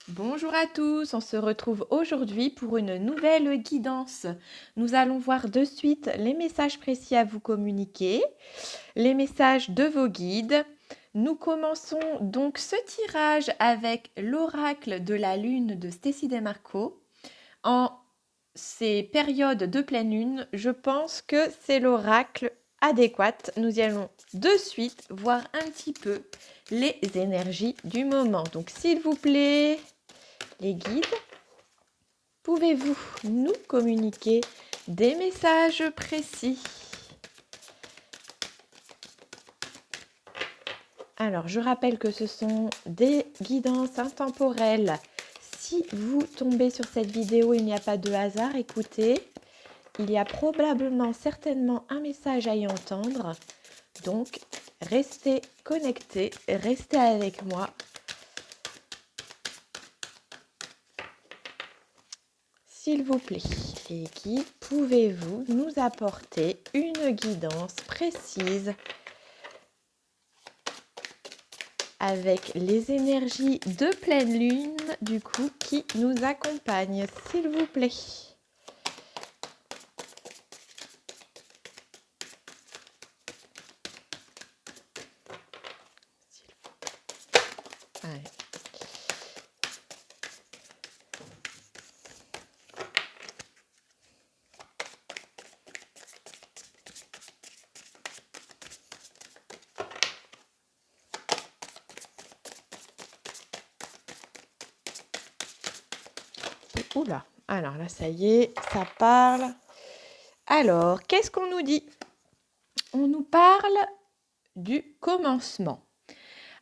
Bonjour à tous, on se retrouve aujourd'hui pour une nouvelle guidance. Nous allons voir de suite les messages précis à vous communiquer, les messages de vos guides. Nous commençons donc ce tirage avec l'oracle de la lune de Stécie Desmarco. En ces périodes de pleine lune, je pense que c'est l'oracle adéquat. Nous y allons de suite voir un petit peu les énergies du moment. Donc s'il vous plaît, les guides, pouvez-vous nous communiquer des messages précis? Alors, je rappelle que ce sont des guidances intemporelles. Si vous tombez sur cette vidéo, il n'y a pas de hasard, écoutez, il y a probablement, certainement un message à y entendre. Donc, restez connectés, restez avec moi. S'il vous plaît, les guides, pouvez-vous nous apporter une guidance précise avec les énergies de pleine lune, du coup, qui nous accompagnent, s'il vous plaît? Allez. Oula, alors là, ça y est, ça parle. Alors, qu'est-ce qu'on nous dit? On nous parle du commencement.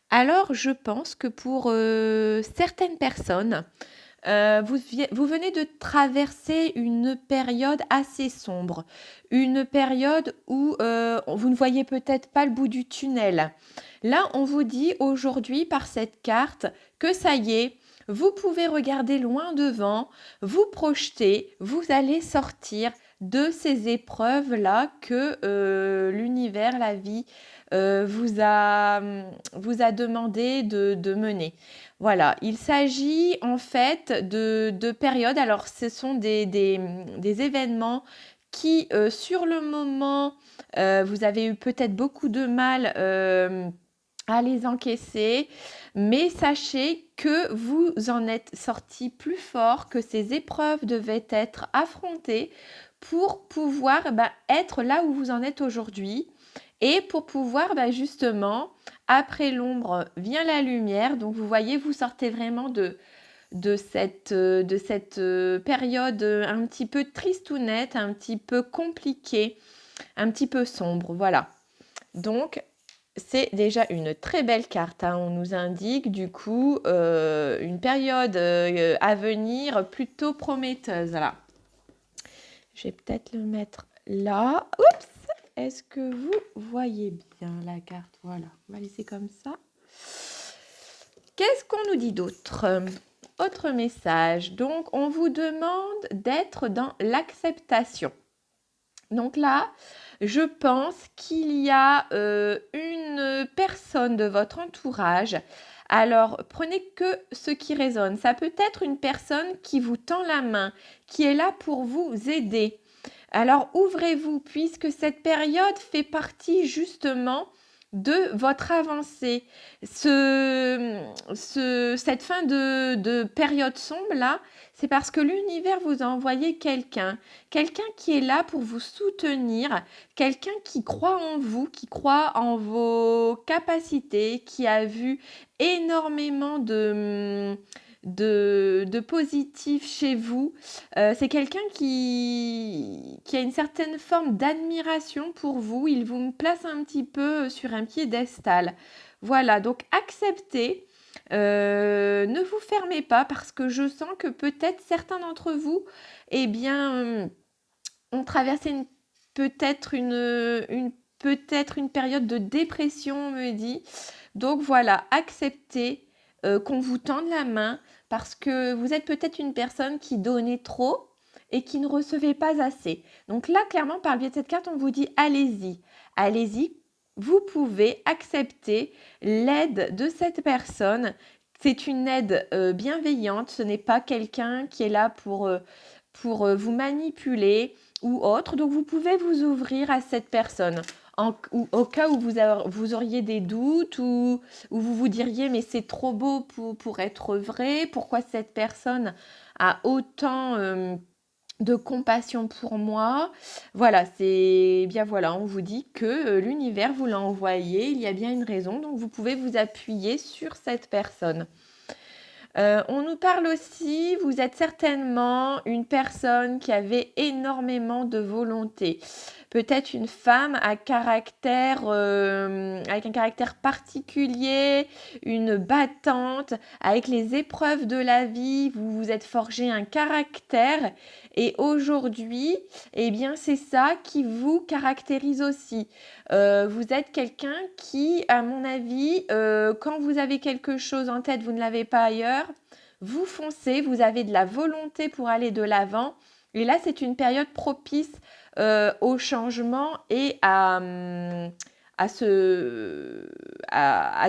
Alors, je pense que pour certaines personnes, vous venez de traverser une période assez sombre, une période où vous ne voyez peut-être pas le bout du tunnel. Là, on vous dit aujourd'hui par cette carte que ça y est, vous pouvez regarder loin devant, vous projeter, vous allez sortir de ces épreuves-là que l'univers, la vie vous a demandé de mener. Voilà, il s'agit en fait de périodes, alors ce sont des événements qui, sur le moment, vous avez eu peut-être beaucoup de mal à les encaisser, mais sachez que vous en êtes sorti plus fort, que ces épreuves devaient être affrontées pour pouvoir être là où vous en êtes aujourd'hui et pour pouvoir justement, après l'ombre vient la lumière. Donc vous voyez, vous sortez vraiment de cette période un petit peu tristounette, un petit peu compliquée, un petit peu sombre. Voilà. Donc, c'est déjà une très belle carte. On nous indique du coup une période à venir plutôt prometteuse. Voilà. Je vais peut-être le mettre là. Oups! Est-ce que vous voyez bien la carte? Voilà, on va laisser comme ça. Qu'est-ce qu'on nous dit d'autre? Autre message. Donc, on vous demande d'être dans l'acceptation. Donc là, je pense qu'il y a une personne de votre entourage. Alors, prenez que ce qui résonne. Ça peut être une personne qui vous tend la main, qui est là pour vous aider. Alors, ouvrez-vous, puisque cette période fait partie justement de votre avancée. Cette fin de période sombre-là, c'est parce que l'univers vous a envoyé quelqu'un qui est là pour vous soutenir, quelqu'un qui croit en vous, qui croit en vos capacités, qui a vu énormément de positif chez vous. C'est quelqu'un qui a une certaine forme d'admiration pour vous. Il vous place un petit peu sur un piédestal. Voilà, donc acceptez. Ne vous fermez pas parce que je sens que peut-être certains d'entre vous, ont traversé peut-être une période de dépression, on me dit. Donc voilà, acceptez qu'on vous tende la main parce que vous êtes peut-être une personne qui donnait trop et qui ne recevait pas assez. Donc là, clairement, par le biais de cette carte, on vous dit allez-y, allez-y, vous pouvez accepter l'aide de cette personne. C'est une aide bienveillante, ce n'est pas quelqu'un qui est là pour vous manipuler ou autre. Donc, vous pouvez vous ouvrir à cette personne. Au cas où vous auriez des doutes ou vous vous diriez mais c'est trop beau pour être vrai, pourquoi cette personne a autant de compassion pour moi. Voilà, c'est bien voilà, on vous dit que l'univers vous l'a envoyé, il y a bien une raison, donc vous pouvez vous appuyer sur cette personne. On nous parle aussi, vous êtes certainement une personne qui avait énormément de volonté. Peut-être une femme avec un caractère particulier, une battante, avec les épreuves de la vie, vous vous êtes forgé un caractère et aujourd'hui, eh bien, c'est ça qui vous caractérise aussi. Vous êtes quelqu'un qui, à mon avis, quand vous avez quelque chose en tête, vous ne l'avez pas ailleurs, vous foncez, vous avez de la volonté pour aller de l'avant. Et là, c'est une période propice au changement et à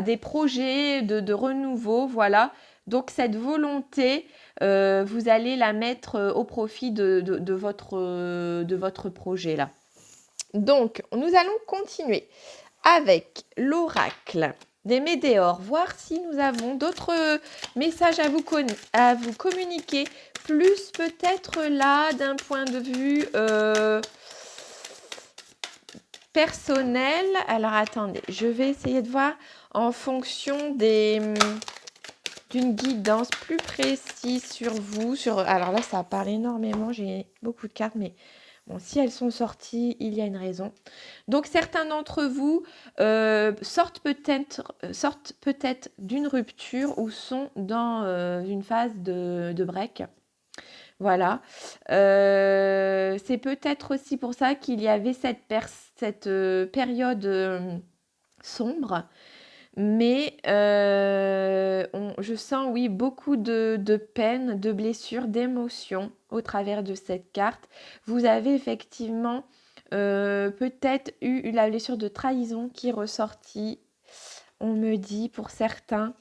des projets de renouveau. Voilà. Donc, cette volonté, vous allez la mettre au profit de votre projet là. Donc, nous allons continuer avec l'oracle des météores, voir si nous avons d'autres messages à vous communiquer, plus peut-être là d'un point de vue personnel. Alors attendez, je vais essayer de voir en fonction d'une guidance plus précise sur vous. Alors là, ça parle énormément, j'ai beaucoup de cartes, mais bon, si elles sont sorties, il y a une raison. Donc, certains d'entre vous sortent peut-être d'une rupture ou sont dans une phase de break. Voilà. C'est peut-être aussi pour ça qu'il y avait cette période sombre. Mais je sens, oui, beaucoup de peine, de blessures, d'émotions au travers de cette carte. Vous avez effectivement peut-être eu la blessure de trahison qui est ressortie, on me dit, pour certains.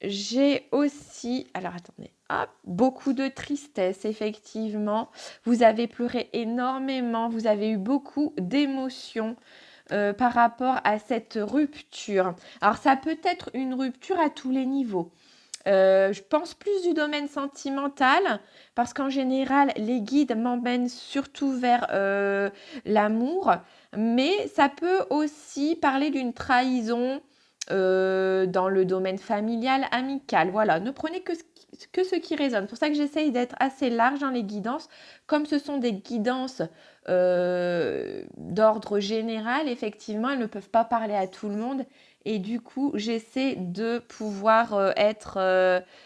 J'ai aussi, alors attendez, hop, beaucoup de tristesse, effectivement. Vous avez pleuré énormément, vous avez eu beaucoup d'émotions. Par rapport à cette rupture. Alors, ça peut être une rupture à tous les niveaux. Je pense plus du domaine sentimental parce qu'en général, les guides m'emmènent surtout vers l'amour, mais ça peut aussi parler d'une trahison dans le domaine familial, amical. Voilà, ne prenez que ce qui résonne. C'est pour ça que j'essaye d'être assez large dans les guidances. Comme ce sont des guidances d'ordre général, effectivement, elles ne peuvent pas parler à tout le monde. Et du coup, j'essaie de pouvoir être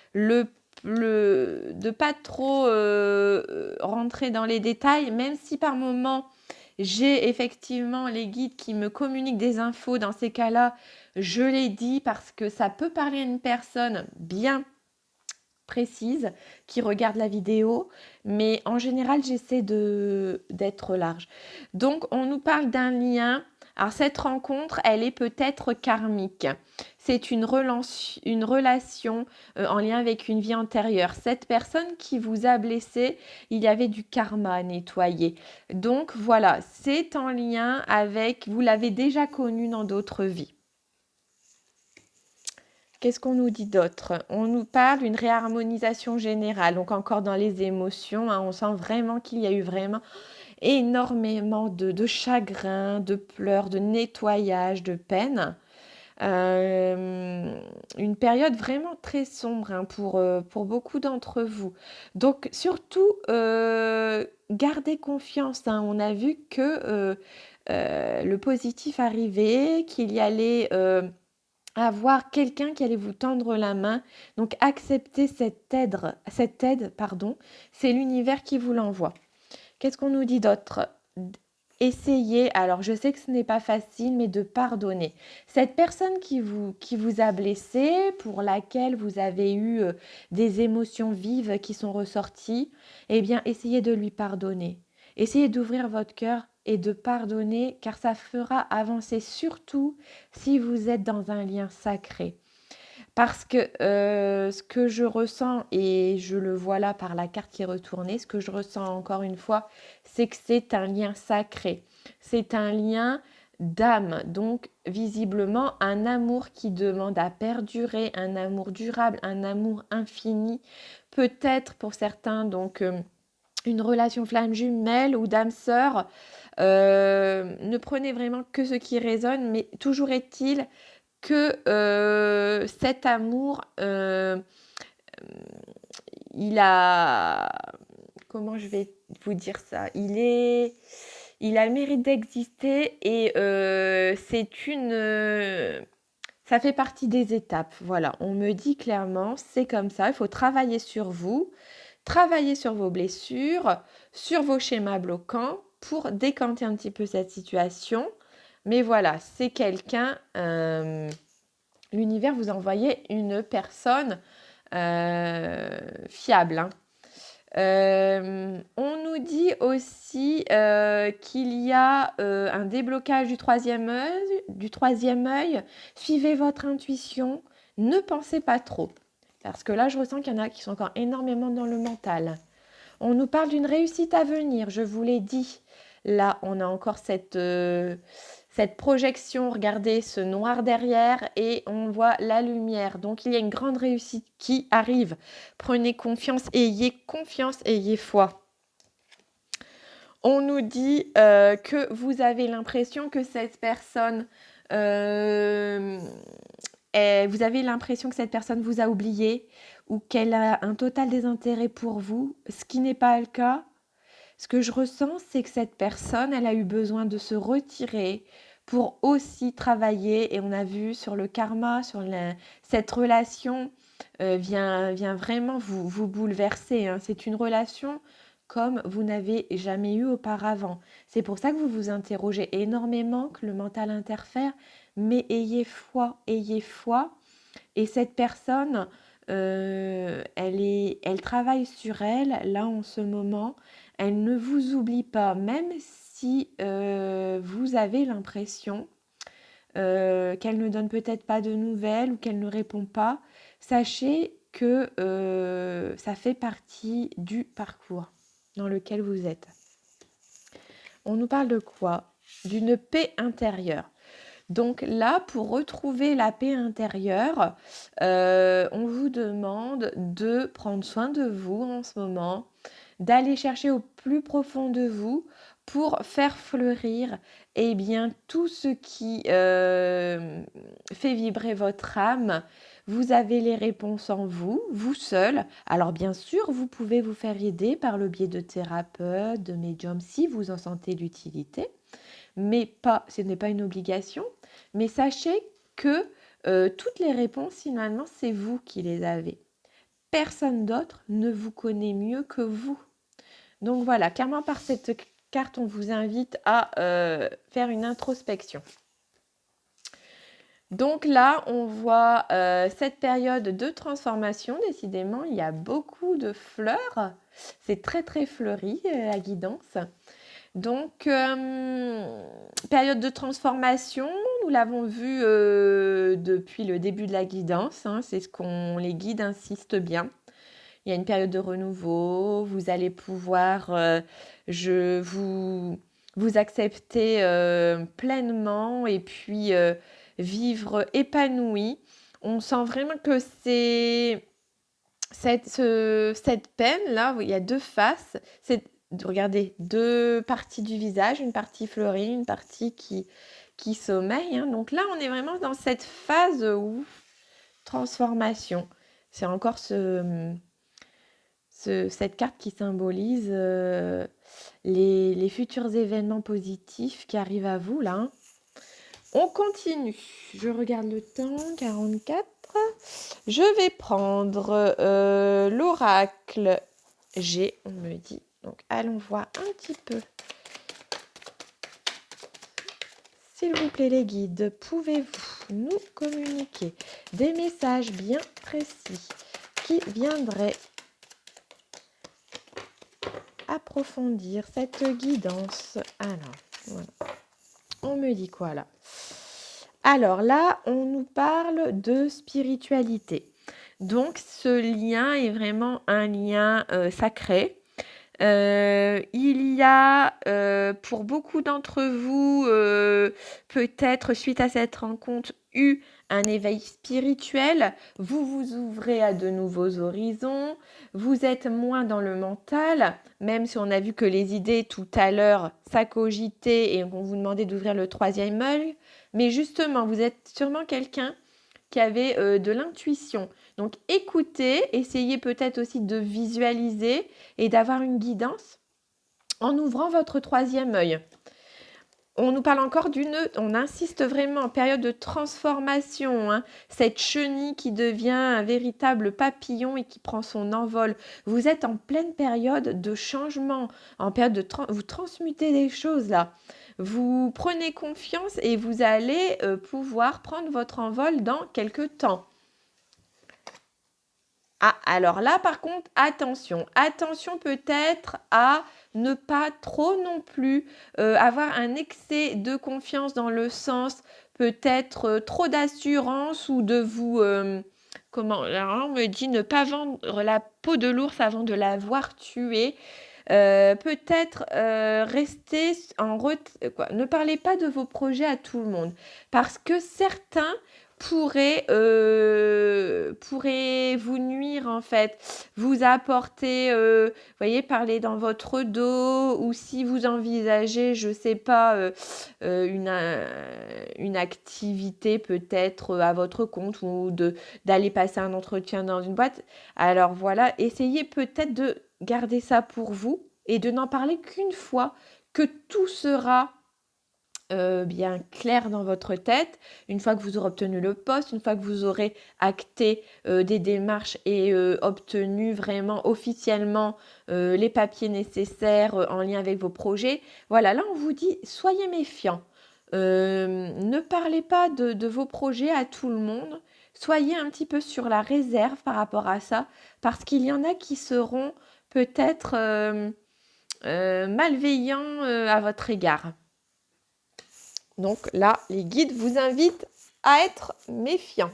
de pas trop rentrer dans les détails, même si par moment, j'ai effectivement les guides qui me communiquent des infos. Dans ces cas-là, je les dis parce que ça peut parler à une personne bien précise qui regarde la vidéo, mais en général, j'essaie d'être large. Donc, on nous parle d'un lien. Alors, cette rencontre, elle est peut-être karmique. C'est une relation en lien avec une vie antérieure. Cette personne qui vous a blessé, il y avait du karma à nettoyer. Donc, voilà, c'est en lien avec, vous l'avez déjà connu dans d'autres vies. Qu'est-ce qu'on nous dit d'autre? On nous parle d'une réharmonisation générale, donc encore dans les émotions, hein, on sent vraiment qu'il y a eu vraiment énormément de chagrin, de pleurs, de nettoyage, de peine. Une période vraiment très sombre hein, pour beaucoup d'entre vous. Donc surtout, gardez confiance. Hein. On a vu que le positif arrivait, qu'il y allait avoir quelqu'un qui allait vous tendre la main. Donc acceptez cette aide, pardon. C'est l'univers qui vous l'envoie. Qu'est-ce qu'on nous dit d'autre? Essayez, alors je sais que ce n'est pas facile, mais de pardonner. Cette personne qui vous a blessé, pour laquelle vous avez eu des émotions vives qui sont ressorties, eh bien essayez de lui pardonner. Essayez d'ouvrir votre cœur et de pardonner, car ça fera avancer surtout si vous êtes dans un lien sacré. Parce que ce que je ressens, et je le vois là par la carte qui est retournée, ce que je ressens encore une fois, c'est que c'est un lien sacré. C'est un lien d'âme. Donc, visiblement, un amour qui demande à perdurer, un amour durable, un amour infini. Peut-être pour certains, donc, une relation flamme jumelle ou d'âme sœur. Ne prenez vraiment que ce qui résonne, mais toujours est-il que cet amour, il a... Comment je vais vous dire ça? Il a le mérite d'exister et c'est une... ça fait partie des étapes. Voilà, on me dit clairement, c'est comme ça, il faut travailler sur vous, travailler sur vos blessures, sur vos schémas bloquants pour décanter un petit peu cette situation. Mais voilà, c'est quelqu'un... l'univers vous envoyait une personne fiable. Hein. On nous dit aussi qu'il y a un déblocage du troisième œil. Suivez votre intuition, ne pensez pas trop. Parce que là, je ressens qu'il y en a qui sont encore énormément dans le mental. On nous parle d'une réussite à venir, je vous l'ai dit. Là, on a encore cette projection, regardez ce noir derrière et on voit la lumière. Donc, il y a une grande réussite qui arrive. Prenez confiance, ayez foi. On nous dit que vous avez l'impression que cette personne... vous avez l'impression que cette personne vous a oublié ou qu'elle a un total désintérêt pour vous, ce qui n'est pas le cas. Ce que je ressens, c'est que cette personne, elle a eu besoin de se retirer pour aussi travailler. Et on a vu sur le karma, cette relation vient vraiment vous bouleverser. Hein. C'est une relation comme vous n'avez jamais eu auparavant. C'est pour ça que vous vous interrogez énormément, que le mental interfère. Mais ayez foi. Et cette personne, elle travaille sur elle, là, en ce moment. Elle ne vous oublie pas, même si vous avez l'impression qu'elle ne donne peut-être pas de nouvelles ou qu'elle ne répond pas. Sachez que ça fait partie du parcours dans lequel vous êtes. On nous parle de quoi? D'une paix intérieure. Donc là, pour retrouver la paix intérieure, on vous demande de prendre soin de vous en ce moment, d'aller chercher au plus profond de vous pour faire fleurir tout ce qui fait vibrer votre âme. Vous avez les réponses en vous, vous seul. Alors bien sûr, vous pouvez vous faire aider par le biais de thérapeutes, de médiums si vous en sentez l'utilité. Mais ce n'est pas une obligation. Mais sachez que toutes les réponses, finalement, c'est vous qui les avez. Personne d'autre ne vous connaît mieux que vous. Donc voilà, clairement par cette carte, on vous invite à faire une introspection. Donc là, on voit cette période de transformation. Décidément, il y a beaucoup de fleurs. C'est très, très fleuri, la guidance. Donc, période de transformation, nous l'avons vu depuis le début de la guidance. Hein, c'est ce qu'on les guides insistent bien. Il y a une période de renouveau. Vous allez pouvoir vous accepter pleinement et puis vivre épanoui. On sent vraiment que c'est cette peine-là, il y a deux faces. Regardez, deux parties du visage, une partie fleurie, une partie qui sommeille. Hein. Donc là, on est vraiment dans cette phase où transformation. C'est encore cette carte qui symbolise les futurs événements positifs qui arrivent à vous là. Hein. On continue. Je regarde le temps, 44. Je vais prendre l'oracle G, on me dit. Donc, allons voir un petit peu. S'il vous plaît, les guides, pouvez-vous nous communiquer des messages bien précis qui viendraient approfondir cette guidance? Alors, voilà. On me dit quoi là? Alors là, on nous parle de spiritualité. Donc ce lien est vraiment un lien, sacré. Il y a, pour beaucoup d'entre vous, peut-être suite à cette rencontre, eu un éveil spirituel. Vous vous ouvrez à de nouveaux horizons. Vous êtes moins dans le mental, même si on a vu que les idées tout à l'heure, ça cogitait et qu'on vous demandait d'ouvrir le troisième œil. Mais justement, vous êtes sûrement quelqu'un qui avait de l'intuition. Donc écoutez, essayez peut-être aussi de visualiser et d'avoir une guidance en ouvrant votre troisième œil. On nous parle encore on insiste vraiment en période de transformation, hein, cette chenille qui devient un véritable papillon et qui prend son envol. Vous êtes en pleine période de changement, en période de vous transmutez des choses là. Vous prenez confiance et vous allez pouvoir prendre votre envol dans quelques temps. Ah, alors là, par contre, attention. Attention peut-être à ne pas trop non plus avoir un excès de confiance dans le sens peut-être trop d'assurance ou de vous... alors on me dit ne pas vendre la peau de l'ours avant de l'avoir tué. Peut-être rester ne parlez pas de vos projets à tout le monde parce que certains pourraient vous nuire en fait, vous apporter, voyez, parler dans votre dos ou si vous envisagez, je sais pas, une activité peut-être à votre compte ou d'aller passer un entretien dans une boîte. Alors voilà, essayez peut-être de garder ça pour vous et de n'en parler qu'une fois que tout sera bien clair dans votre tête, une fois que vous aurez obtenu le poste, une fois que vous aurez acté des démarches et obtenu vraiment officiellement les papiers nécessaires en lien avec vos projets. Voilà, là on vous dit soyez méfiants. Ne parlez pas de vos projets à tout le monde. Soyez un petit peu sur la réserve par rapport à ça, parce qu'il y en a qui seront peut-être malveillants à votre égard. Donc là, les guides vous invitent à être méfiants.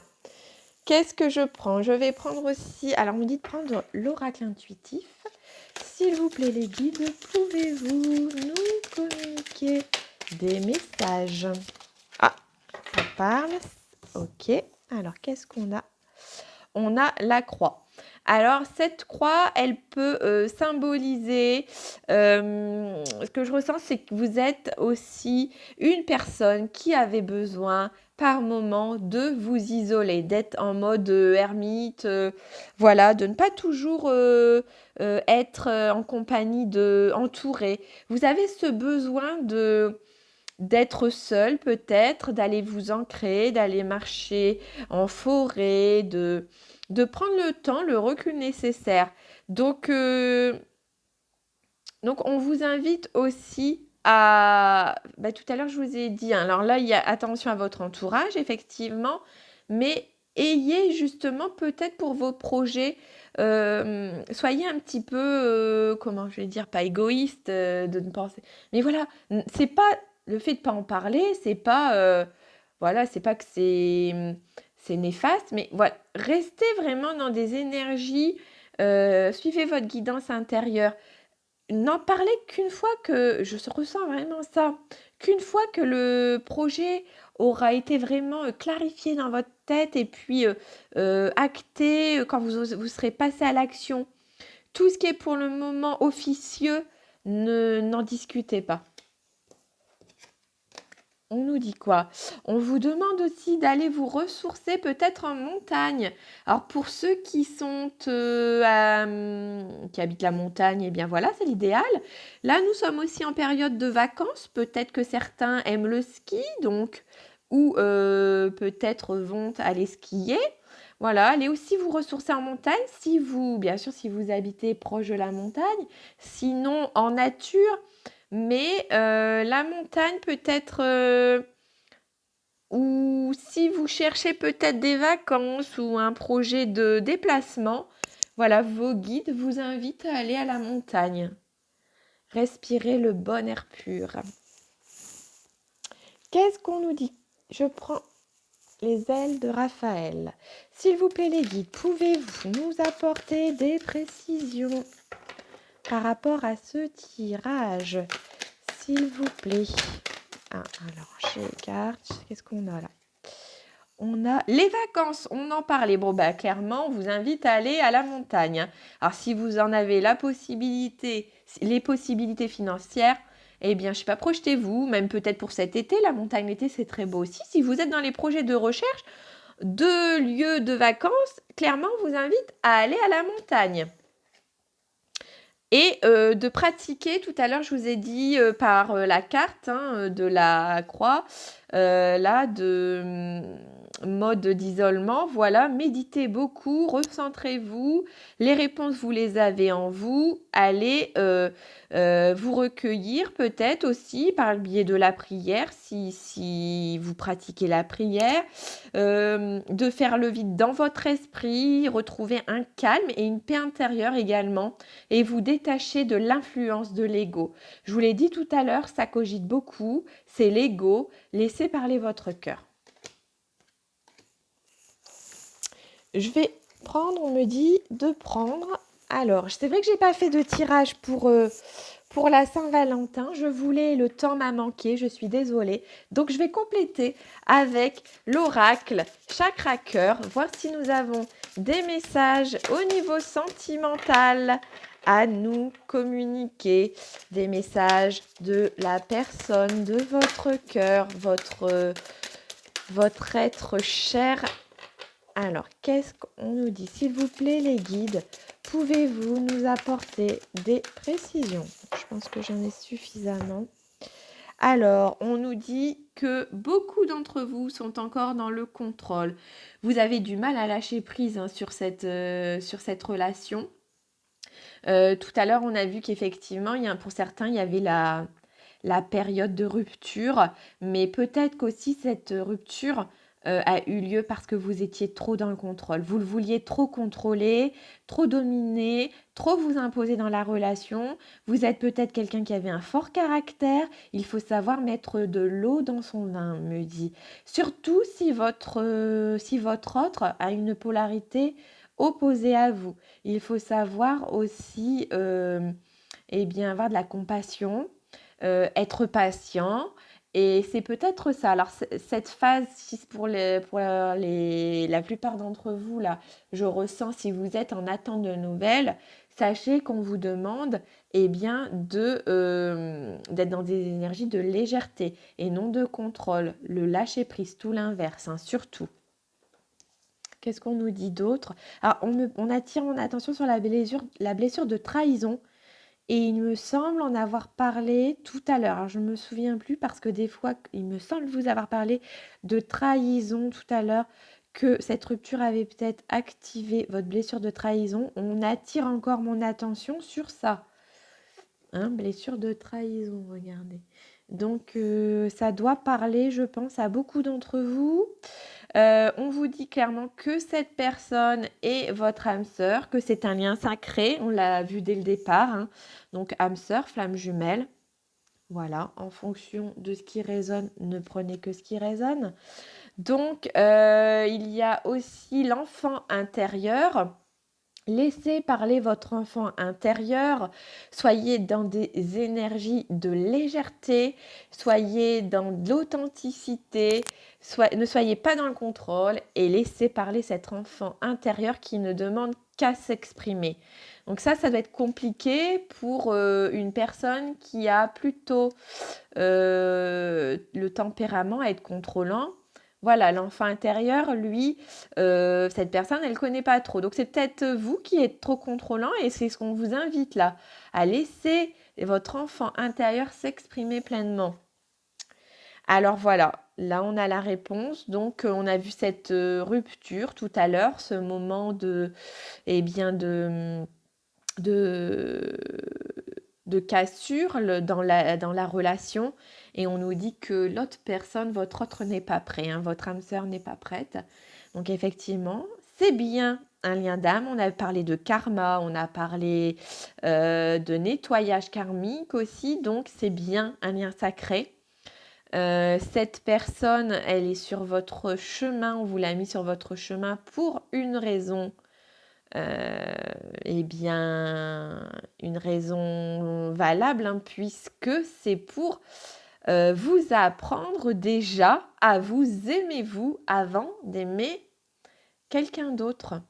Qu'est-ce que je prends? Je vais prendre aussi... Alors, on me dit de prendre l'oracle intuitif. S'il vous plaît, les guides, pouvez-vous nous communiquer des messages? Ah, ça parle. Ok. Alors, qu'est-ce qu'on a? On a la croix. Alors, cette croix, elle peut symboliser, ce que je ressens, c'est que vous êtes aussi une personne qui avait besoin par moment de vous isoler, d'être en mode ermite, voilà, de ne pas toujours être en compagnie entouré. Vous avez ce besoin d'être seul peut-être, d'aller vous ancrer, d'aller marcher en forêt, de prendre le temps, le recul nécessaire. Donc on vous invite aussi à... tout à l'heure, je vous ai dit, hein, alors là, il y a attention à votre entourage, effectivement, mais ayez justement peut-être pour vos projets, soyez un petit peu, comment je vais dire, pas égoïste de ne penser... Mais voilà, c'est pas... Le fait de ne pas en parler, c'est pas... voilà, c'est pas que c'est néfaste, mais voilà, restez vraiment dans des énergies, suivez votre guidance intérieure. N'en parlez qu'une fois que, je ressens vraiment ça, qu'une fois que le projet aura été vraiment clarifié dans votre tête et puis acté, quand vous serez passé à l'action. Tout ce qui est pour le moment officieux, n'en discutez pas. On nous dit quoi? On vous demande aussi d'aller vous ressourcer peut-être en montagne. Alors pour ceux qui sont qui habitent la montagne, eh bien voilà, c'est l'idéal. Là, nous sommes aussi en période de vacances. Peut-être que certains aiment le ski, donc, ou peut-être vont aller skier. Voilà, allez aussi vous ressourcer en montagne, bien sûr, si vous habitez proche de la montagne. Sinon, en nature. Mais la montagne peut-être, ou si vous cherchez peut-être des vacances ou un projet de déplacement, voilà, vos guides vous invitent à aller à la montagne. Respirez le bon air pur. Qu'est-ce qu'on nous dit? Je prends les ailes de Raphaël. S'il vous plaît les guides, pouvez-vous nous apporter des précisions par rapport à ce tirage, s'il vous plaît? Alors, chez les cartes, qu'est-ce qu'on a là? On a les vacances, on en parlait. Bon, clairement, on vous invite à aller à la montagne. Alors, si vous en avez la possibilité, les possibilités financières, eh bien, je sais pas, projetez-vous, même peut-être pour cet été. La montagne l'été, c'est très beau aussi. Si vous êtes dans les projets de recherche de lieux de vacances, clairement, on vous invite à aller à la montagne. Et de pratiquer, tout à l'heure, je vous ai dit par la carte de la croix, là, de mode d'isolement, voilà, méditez beaucoup, recentrez-vous, les réponses, vous les avez en vous, allez vous recueillir peut-être aussi par le biais de la prière, si vous pratiquez la prière, de faire le vide dans votre esprit, retrouver un calme et une paix intérieure également, et vous détacher de l'influence de l'ego. Je vous l'ai dit tout à l'heure, ça cogite beaucoup, c'est l'ego, laissez parler votre cœur. Je vais prendre, on me dit de prendre. Alors, c'est vrai que je n'ai pas fait de tirage pour la Saint-Valentin. Je voulais, le temps m'a manqué, je suis désolée. Donc, je vais compléter avec l'oracle Chakra Cœur, voir si nous avons des messages au niveau sentimental à nous communiquer, des messages de la personne, de votre cœur, votre être cher. Alors, qu'est-ce qu'on nous dit? S'il vous plaît, les guides, pouvez-vous nous apporter des précisions? Je pense que j'en ai suffisamment. Alors, on nous dit que beaucoup d'entre vous sont encore dans le contrôle. Vous avez du mal à lâcher prise sur cette relation. Tout à l'heure, on a vu qu'effectivement, pour certains, il y avait la période de rupture, mais peut-être qu'aussi cette rupture a eu lieu parce que vous étiez trop dans le contrôle. Vous le vouliez trop contrôler, trop dominer, trop vous imposer dans la relation. Vous êtes peut-être quelqu'un qui avait un fort caractère. Il faut savoir mettre de l'eau dans son vin, me dit. Surtout si votre autre a une polarité opposée à vous. Il faut savoir aussi avoir de la compassion, être patient. Et c'est peut-être ça. Alors, cette phase, pour la plupart d'entre vous, là, je ressens, si vous êtes en attente de nouvelles, sachez qu'on vous demande d'être dans des énergies de légèreté et non de contrôle. Le lâcher-prise, tout l'inverse, surtout. Qu'est-ce qu'on nous dit d'autre? Alors, on attire mon attention sur la blessure de trahison. Et il me semble en avoir parlé tout à l'heure. Alors, je ne me souviens plus parce que des fois, il me semble vous avoir parlé de trahison tout à l'heure, que cette rupture avait peut-être activé votre blessure de trahison. On attire encore mon attention sur ça. Blessure de trahison, regardez. Donc, ça doit parler, je pense, à beaucoup d'entre vous. On vous dit clairement que cette personne est votre âme sœur, que c'est un lien sacré, on l'a vu dès le départ. Donc âme sœur, flamme jumelle. Voilà, en fonction de ce qui résonne, ne prenez que ce qui résonne. Donc il y a aussi l'enfant intérieur. Laissez parler votre enfant intérieur, soyez dans des énergies de légèreté, soyez dans de l'authenticité, ne soyez pas dans le contrôle et laissez parler cet enfant intérieur qui ne demande qu'à s'exprimer. Donc ça doit être compliqué pour une personne qui a plutôt le tempérament à être contrôlant. Voilà, l'enfant intérieur, lui, cette personne, elle ne connaît pas trop. Donc, c'est peut-être vous qui êtes trop contrôlant et c'est ce qu'on vous invite là, à laisser votre enfant intérieur s'exprimer pleinement. Alors voilà, là, on a la réponse. Donc, on a vu cette rupture tout à l'heure, ce moment de cassure dans la relation, et on nous dit que l'autre personne, votre autre n'est pas prêt, votre âme sœur n'est pas prête. Donc effectivement, c'est bien un lien d'âme. On a parlé de karma, on a parlé de nettoyage karmique aussi, donc c'est bien un lien sacré. Cette personne, elle est sur votre chemin, on vous l'a mis sur votre chemin pour une raison, eh bien, une raison valable, hein, puisque c'est pour vous apprendre déjà à vous aimer vous avant d'aimer quelqu'un d'autre.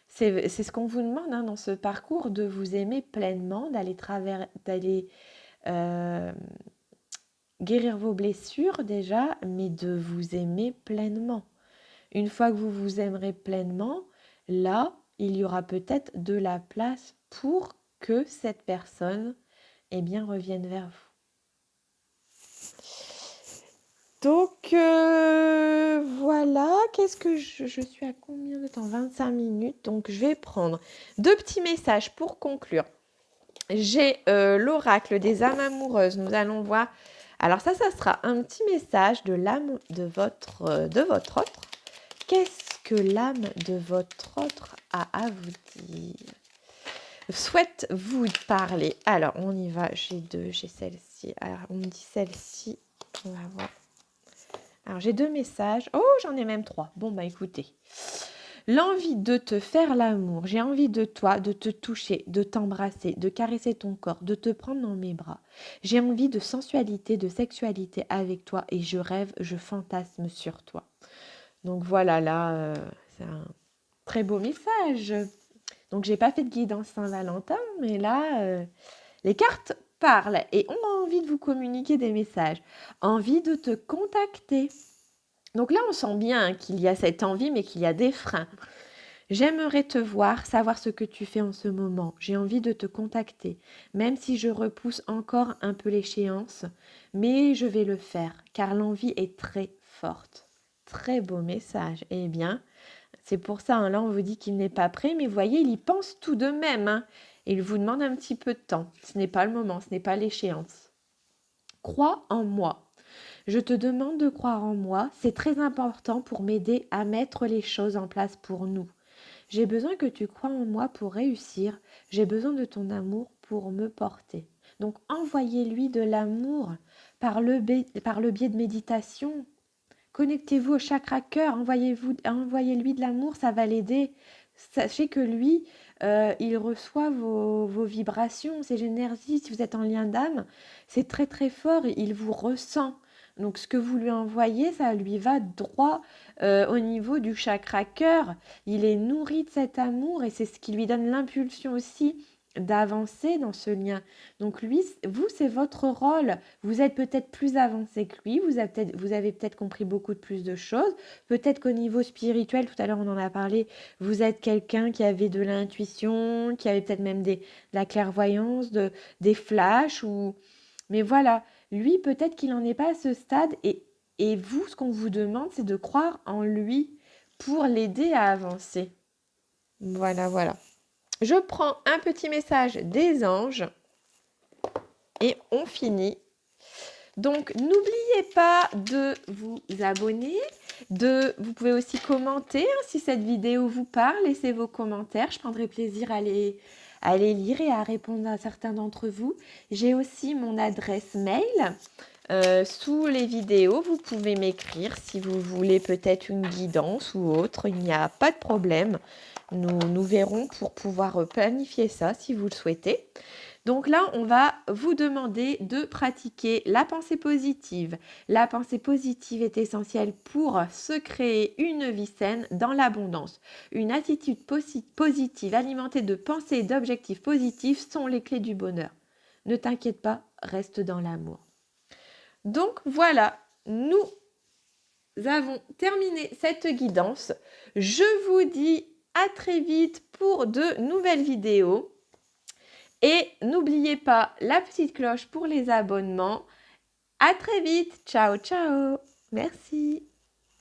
C'est ce qu'on vous demande, hein, dans ce parcours, de vous aimer pleinement, d'aller guérir vos blessures déjà, mais de vous aimer pleinement. Une fois que vous vous aimerez pleinement, là, il y aura peut-être de la place pour que cette personne, eh bien, revienne vers vous. Donc, voilà, qu'est-ce que je suis à combien de temps? 25 minutes, donc je vais prendre 2 petits messages pour conclure. J'ai l'oracle des âmes amoureuses, nous allons voir. Alors ça sera un petit message de l'âme de votre autre. Qu'est-ce que l'âme de votre autre a à vous dire? Souhaite vous parler. Alors, on y va, j'ai celle-ci. Alors, on me dit celle-ci, on va voir. Alors, j'ai 2 messages. Oh, j'en ai même 3. Bon, bah écoutez. L'envie de te faire l'amour. J'ai envie de toi, de te toucher, de t'embrasser, de caresser ton corps, de te prendre dans mes bras. J'ai envie de sensualité, de sexualité avec toi et je rêve, je fantasme sur toi. Donc voilà, là, c'est un très beau message. Donc, j'ai pas fait de guidance Saint-Valentin, mais là, les cartes parlent et ont envie de vous communiquer des messages, envie de te contacter. Donc là, on sent bien qu'il y a cette envie, mais qu'il y a des freins. J'aimerais te voir, savoir ce que tu fais en ce moment. J'ai envie de te contacter, même si je repousse encore un peu l'échéance, mais je vais le faire, car l'envie est très forte. Très beau message. Eh bien, c'est pour ça, hein, là, on vous dit qu'il n'est pas prêt, mais vous voyez, il y pense tout de même. Hein, et il vous demande un petit peu de temps. Ce n'est pas le moment, ce n'est pas l'échéance. Crois en moi. Je te demande de croire en moi. C'est très important pour m'aider à mettre les choses en place pour nous. J'ai besoin que tu crois en moi pour réussir. J'ai besoin de ton amour pour me porter. Donc, envoyez-lui de l'amour par le biais de méditation. Connectez-vous au chakra cœur, envoyez-lui de l'amour, ça va l'aider. Sachez que lui, il reçoit vos vibrations, ses énergies. Si vous êtes en lien d'âme, c'est très très fort, il vous ressent. Donc ce que vous lui envoyez, ça lui va droit au niveau du chakra cœur. Il est nourri de cet amour et c'est ce qui lui donne l'impulsion aussi d'avancer dans ce lien. Donc lui, vous, c'est votre rôle. Vous êtes peut-être plus avancé que lui, vous avez peut-être compris beaucoup de plus de choses. Peut-être qu'au niveau spirituel, tout à l'heure on en a parlé, vous êtes quelqu'un qui avait de l'intuition, qui avait peut-être même de la clairvoyance, des flashs. Mais voilà, lui, peut-être qu'il n'en est pas à ce stade. Et vous, ce qu'on vous demande, c'est de croire en lui pour l'aider à avancer. Voilà, voilà. Je prends un petit message des anges et on finit. Donc, n'oubliez pas de vous abonner. Vous pouvez aussi commenter hein, si cette vidéo vous parle. Laissez vos commentaires. Je prendrai plaisir à les lire et à répondre à certains d'entre vous. J'ai aussi mon adresse mail. Sous les vidéos, vous pouvez m'écrire si vous voulez peut-être une guidance ou autre. Il n'y a pas de problème. Nous verrons pour pouvoir planifier ça si vous le souhaitez. Donc là, on va vous demander de pratiquer la pensée positive. La pensée positive est essentielle pour se créer une vie saine dans l'abondance. Une attitude positive alimentée de pensées et d'objectifs positifs sont les clés du bonheur. Ne t'inquiète pas, reste dans l'amour. Donc voilà, nous avons terminé cette guidance. Je vous dis à très vite pour de nouvelles vidéos. Et n'oubliez pas la petite cloche pour les abonnements. À très vite. Ciao, ciao. Merci.